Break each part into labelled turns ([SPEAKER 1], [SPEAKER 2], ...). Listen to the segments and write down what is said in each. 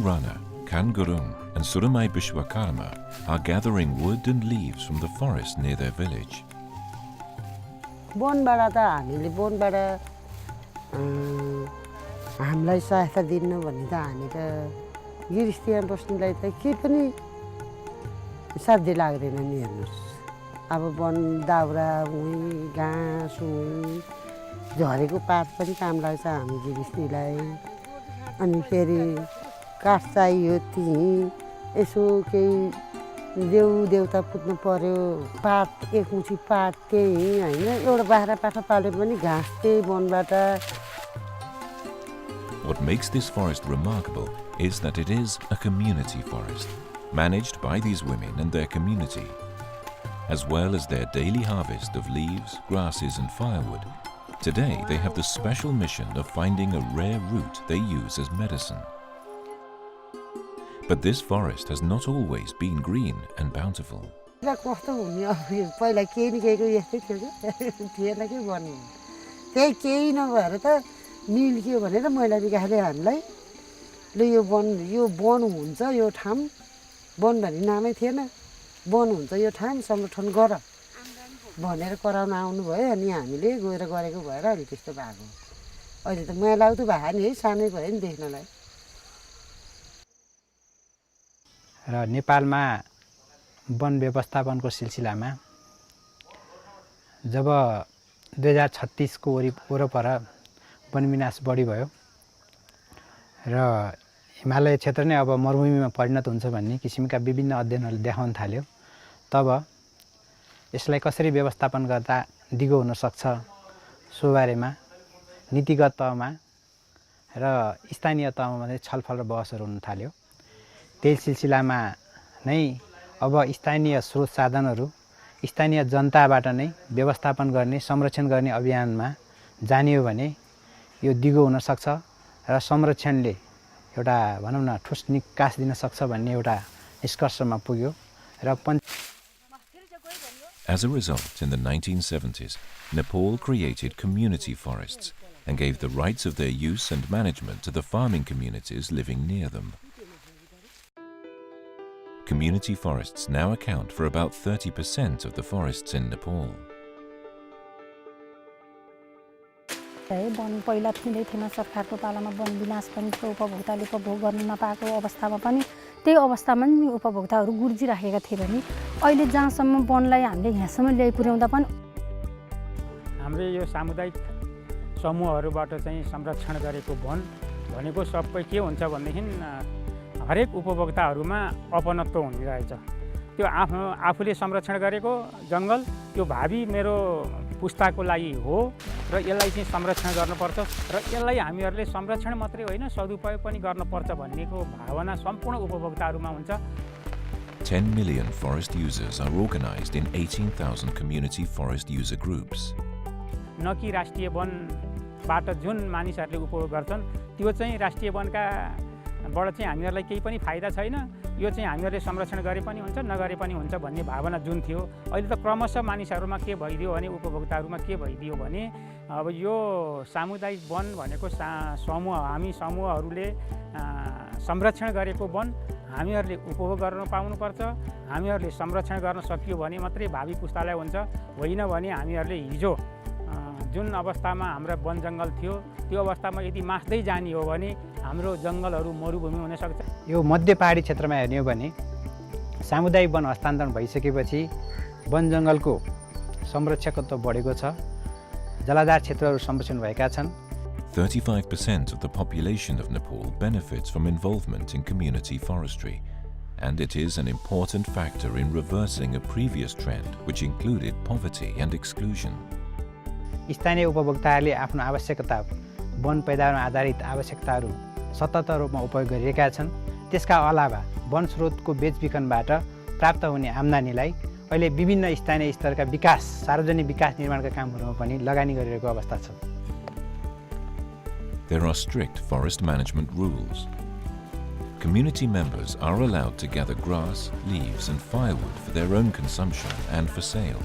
[SPEAKER 1] Rana, Kan Gurung and Surumai Bishwakarma are gathering wood and leaves from the forest near their village.
[SPEAKER 2] बोनबाट त हामीले बोनबाट हामीलाई सहायता दिनु भन्ने त हामी त गिरस्तीमा बस्नुलाई त के पनि साध्य लाग्दैन नि हेर्नुस् अब वन दाउरा उही घाँस उही झरेको पात पनि काम लाग्छ हामी गिरस्तीलाई अनि फेरि काठ चाहियो त्यही यसो केही देउ देउता पुज्नु पर्यो पात एकमुठी पात त्यही हैन एउटा बाख्रा पाठा पाले पनि घाँस त्यही वनबाट.
[SPEAKER 1] What makes this forest remarkable is that it is a community forest, managed by these women and their community. As well as their daily harvest of leaves, grasses and firewood, today they have the special mission of finding a rare root they use as medicine. But this forest has not always been green and bountiful.
[SPEAKER 2] कस्तो हुने अब पहिला केही न केहीको यस्तै थियो के थिएन के भन्नु त्यही केही नभएर त मिल्क्यो भनेर मैला बिगाले हामीलाई ल यो वन हुन्छ यो ठाउँ वन भन्ने नामै थिएन वन हुन्छ यो ठाउँ संरक्षण गर भनेर कराउन आउनु भयो अनि हामीले गएर गरेको भएर अनि त्यस्तो भएको अहिले त मैला त भयो नि है सानै भयो नि देख्नलाई.
[SPEAKER 3] र नेपालमा वन व्यवस्थापनको सिलसिलामा जब 2036 को वरपर वन विनाश बढी भयो र हिमालय क्षेत्र नै अब मरुभूमिमा परिणत हुन्छ भन्ने किसिमका विभिन्न अध्ययनहरूले देखाउन थाल्यो तब यसलाई कसरी व्यवस्थापन गर्दा दिगो हुन सक्छ सो बारेमा नीतिगत तहमा र स्थानीय तहमा चाहिँ छलफल र बहसहरू हुन थाल्यो. त्यही सिलसिलामा नै अब स्थानीय स्रोत साधनहरू स्थानीय जनताबाट नै व्यवस्थापन गर्ने संरक्षण गर्ने अभियानमा जानियो भने यो दिगो हुन सक्छ र संरक्षणले एउटा भनौं न ठोस निकास दिन सक्छ भन्ने एउटा निष्कर्षमा पुग्यो र
[SPEAKER 1] As a result, in the 1970s, Nepal created community forests and gave the rights of their use and management to the farming communities living near them. Community forests now account for about 30% of the forests in Nepal.
[SPEAKER 4] One पहिला थिँदै थिएन सरकारको पालामा one विनाश पनि उपभोक्ताले उपभोग गर्न नपाएको अवस्थामा पनि त्यही अवस्थामा नि उपभोक्ताहरू गुर्जिराखेका थिए भने अहिले जहाँसम्म वनलाई हामीले यहाँसम्म ल्याइ पुर्याउँदा पनि
[SPEAKER 5] हाम्रो यो सामुदायिक समूहहरूबाट चाहिँ संरक्षण गरेको वन भनेको सबै के हुन्छ भनेदेखि हरेक उपभोक्ताहरूमा अपनत्व हुने रहेछ. त्यो आफूले संरक्षण गरेको जङ्गल त्यो भावी मेरो पुस्ताको लागि हो र यसलाई चाहिँ संरक्षण गर्नुपर्छ र यसलाई हामीहरूले संरक्षण मात्रै होइन सदुपयोग पनि गर्नुपर्छ भन्नेको भावना सम्पूर्ण उपभोक्ताहरूमा हुन्छ.
[SPEAKER 1] 10 million forest users are organized in 18,000 community forest user groups.
[SPEAKER 5] न कि राष्ट्रिय वनबाट जुन मानिसहरूले उपभोग गर्छन् त्यो चाहिँ राष्ट्रिय वनका बाट चाहिँ हामीहरूलाई केही पनि फाइदा छैन यो चाहिँ हामीहरूले संरक्षण गरे पनि हुन्छ नगरे पनि हुन्छ भन्ने भावना जुन थियो अहिले त क्रमशः मानिसहरूमा के भइदियो भने उपभोक्ताहरूमा के भइदियो भने अब यो सामुदायिक वन भनेको समूह हामी समूहहरूले संरक्षण गरेको वन हामीहरूले उपभोग गर्न पाउनुपर्छ. हामीहरूले संरक्षण गर्न सकियो भने मात्रै भावी पुस्तालाई हुन्छ होइन भने हामीहरूले हिजो जुन अवस्थामा हाम्रो वन जङ्गल थियो त्यो अवस्थामा यदि मास्दै जाने हो भने हाम्रो जङ्गलहरू मरुभूमि हुन सक्छ.
[SPEAKER 3] यो मध्य पहाडी क्षेत्रमा हेर्ने हो भने सामुदायिक वन हस्तान्तरण भइसकेपछि वन जङ्गलको संरक्षकत्व बढेको छ. जलाधार क्षेत्रहरू संरक्षण भएका छन्.
[SPEAKER 1] 35% of the population of Nepal benefits from involvement in community forestry, and it is an important factor in reversing a previous trend which included poverty and exclusion.
[SPEAKER 3] स्थानीय उपभोक्ताहरूले आफ्नो आवश्यकता वन पैदावारमा आधारित आवश्यकताहरू सतत रूपमा उपयोग गरिरहेका छन्. त्यसका अलावा वन स्रोतको बेचबिखनबाट प्राप्त हुने आम्दानीलाई अहिले विभिन्न स्थानीय स्तरका विकास सार्वजनिक विकास निर्माणका कामहरूमा पनि लगानी गरिरहेको अवस्था छ.
[SPEAKER 1] There are strict forest management rules. Community members are allowed to gather grass, leaves and firewood for their own consumption and for sale.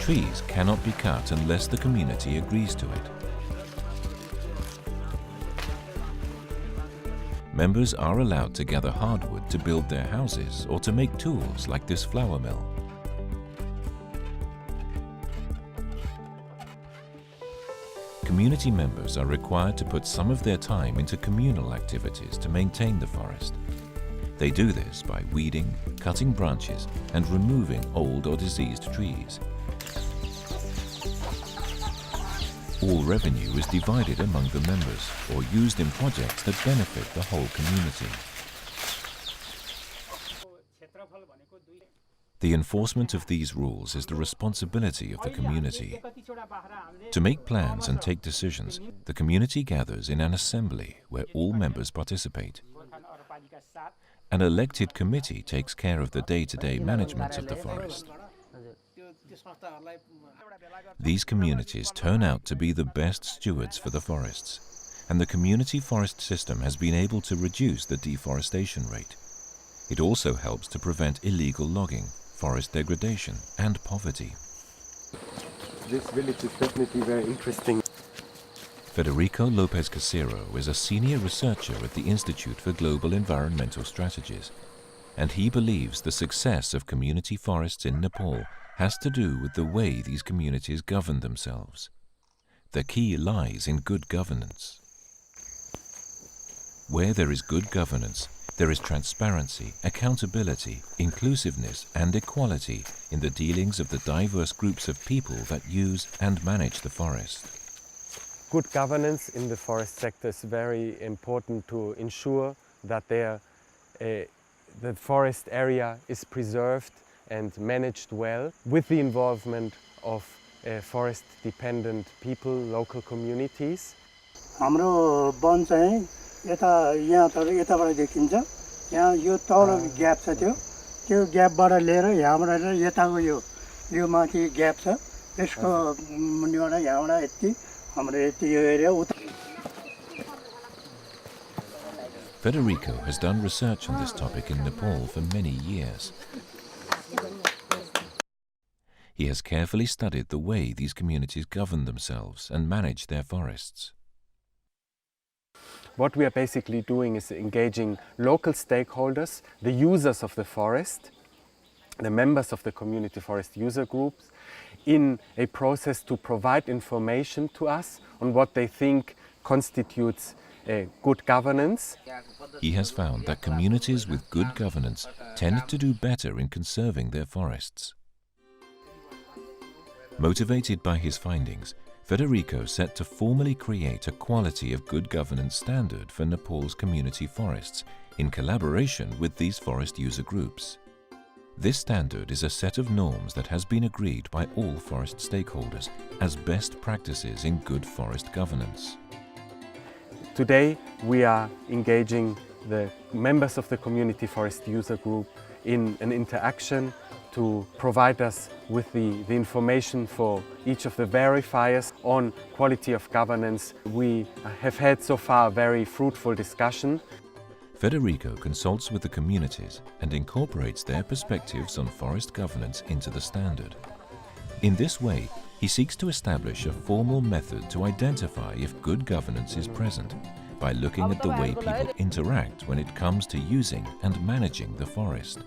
[SPEAKER 1] Trees cannot be cut unless the community agrees to it. members are allowed to gather hardwood to build their houses or to make tools like this flour mill. Community members are required to put some of their time into communal activities to maintain the forest. They do this by weeding, cutting branches, and removing old or diseased trees. All revenue is divided among the members or used in projects that benefit the whole community. The enforcement of these rules is the responsibility of the community. To make plans and take decisions, the community gathers in an assembly where all members participate. An elected committee takes care of the day-to-day management of the forest. These communities turn out to be the best stewards for the forests, and the community forest system has been able to reduce the deforestation rate. It also helps to prevent illegal logging, forest degradation, and poverty.
[SPEAKER 6] This village is definitely very interesting.
[SPEAKER 1] Federico Lopez Casero is a senior researcher at the Institute for Global Environmental Strategies, and he believes the success of community forests in Nepal has to do with the way these communities govern themselves. The key lies in good governance. Where there is good governance, there is transparency, accountability, inclusiveness, and equality in the dealings of the diverse groups of people that use and manage the forest.
[SPEAKER 6] Good governance in the forest sector is very important to ensure that the forest area is preserved and managed well with the involvement of forest-dependent people, local communities.
[SPEAKER 7] हाम्रो one चाहिँ यता यहाँ तर यताबाट देखिन्छ यहाँ यो तल gap छ त्यो ग्यापबाट लिएर यहाँबाट यताको यो माथि ग्याप छ त्यसको मुनिबाट यहाँबाट यति हाम्रो यति यो एरिया उता.
[SPEAKER 1] Federico has done research on this topic in Nepal for many years. He has carefully studied the way these communities govern themselves and manage their forests.
[SPEAKER 6] What we are basically doing is engaging local stakeholders, the users of the forest, the members of the community forest user groups, in a process to provide information to us on what they think constitutes good governance.
[SPEAKER 1] He has found that communities with good governance tend to do better in conserving their forests. Motivated by his findings, Federico set to formally create a quality of good governance standard for Nepal's community forests in collaboration with these forest user groups. This standard is a set of norms that has been agreed by all forest stakeholders as best practices in good forest governance.
[SPEAKER 6] Today we are engaging the members of the community forest user group in an interaction to provide us with the information for each of the verifiers on quality of governance. We have had so far a very fruitful discussion.
[SPEAKER 1] Federico consults with the communities and incorporates their perspectives on forest governance into the standard. In this way, he seeks to establish a formal method to identify if good governance is present by looking at the way people interact when it comes to using and managing the forest.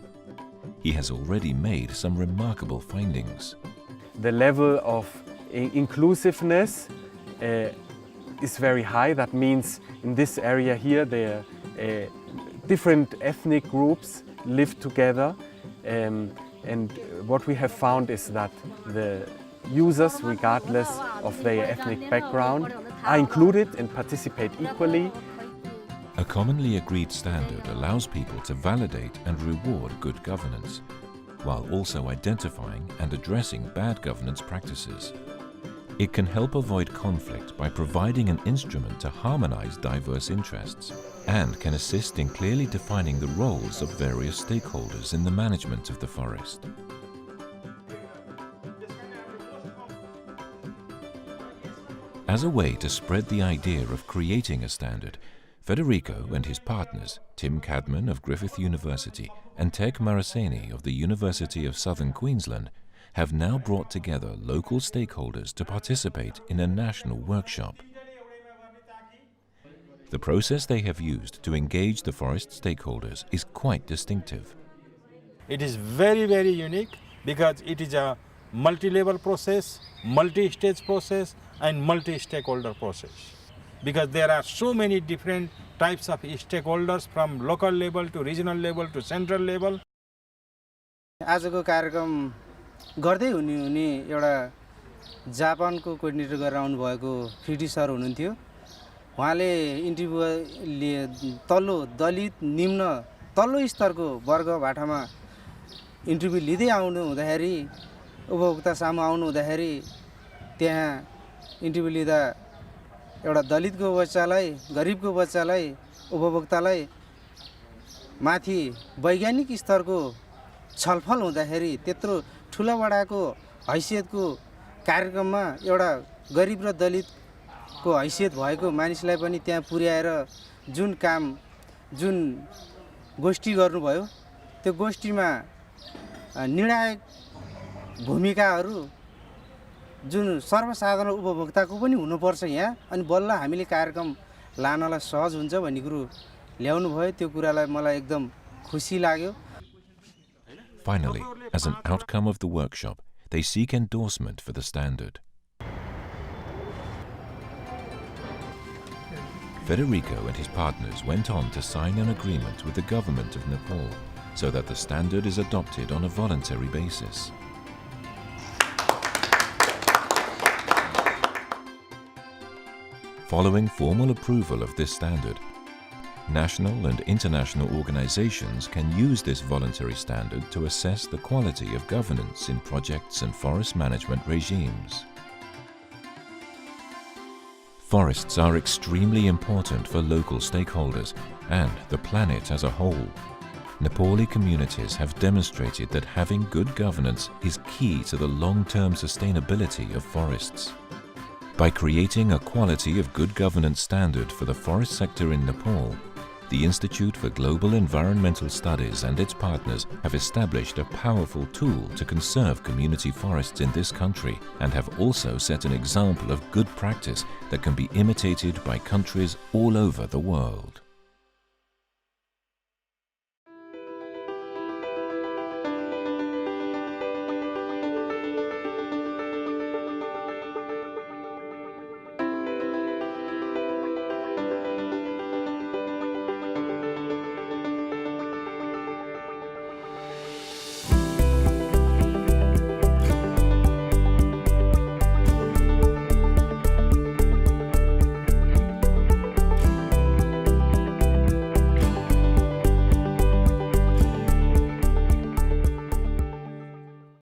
[SPEAKER 1] He has already made some remarkable findings.
[SPEAKER 6] The level of inclusiveness is very high. That means in this area here, there different ethnic groups live together, and what we have found is that the users, regardless of their ethnic background, are included and participate equally.
[SPEAKER 1] A commonly agreed standard allows people to validate and reward good governance, while also identifying and addressing bad governance practices. It can help avoid conflict by providing an instrument to harmonize diverse interests, and can assist in clearly defining the roles of various stakeholders in the management of the forest. As a way to spread the idea of creating a standard, Federico and his partners, Tim Cadman of Griffith University and Tek Maraseni of the University of Southern Queensland, have now brought together local stakeholders to participate in a national workshop. The process they have used to engage the forest stakeholders is quite distinctive.
[SPEAKER 8] It is very, very unique because it is a multi-level process, multi-stage process and multi-stakeholder process. Because there are so many different types of stakeholders from local level to regional level to central level.
[SPEAKER 9] आजको कार्यक्रम गर्दै हुने एउटा जापानको coordinator गरेर आउनु भएको फिटी सर हुनुहुन्थ्यो। उहाँले इन्टरभ्यू लिए तल्लो दलित निम्न तल्लो स्तरको वर्गभाटामा इन्टरभ्यू लिँदै आउनु हुँदाखेरि उपभोक्ता सामु आउनु हुँदाखेरि त्यहाँ इन्टरभ्यू लिँदा एउटा दलितको बच्चालाई गरिबको बच्चालाई उपभोक्तालाई माथि वैज्ञानिक स्तरको छलफल हुँदाखेरि त्यत्रो ठुला बडाको हैसियतको कार्यक्रममा एउटा गरिब र दलितको हैसियत भएको मानिसलाई पनि त्यहाँ पुर्याएर जुन काम जुन गोष्ठी गर्नुभयो त्यो गोष्ठीमा निर्णायक भूमिकाहरू जुन सर्वसाधारण उपभोक्ताको पनि हुनुपर्छ यहाँ अनि बल्ल हामीले कार्यक्रम लानलाई सहज हुन्छ भन्ने कुरो ल्याउनु भयो त्यो कुरालाई मलाई एकदम खुसी लाग्यो।
[SPEAKER 1] Finally, as an outcome of the workshop, they seek endorsement for the standard. Federico and his partners went on to sign an agreement with the government of Nepal so that the standard is adopted on a voluntary basis. Following formal approval of this standard, national and international organizations can use this voluntary standard to assess the quality of governance in projects and forest management regimes. Forests are extremely important for local stakeholders and the planet as a whole. Nepali communities have demonstrated that having good governance is key to the long-term sustainability of forests. By creating a quality of good governance standard for the forest sector in Nepal, the Institute for Global Environmental Studies and its partners have established a powerful tool to conserve community forests in this country and have also set an example of good practice that can be imitated by countries all over the world.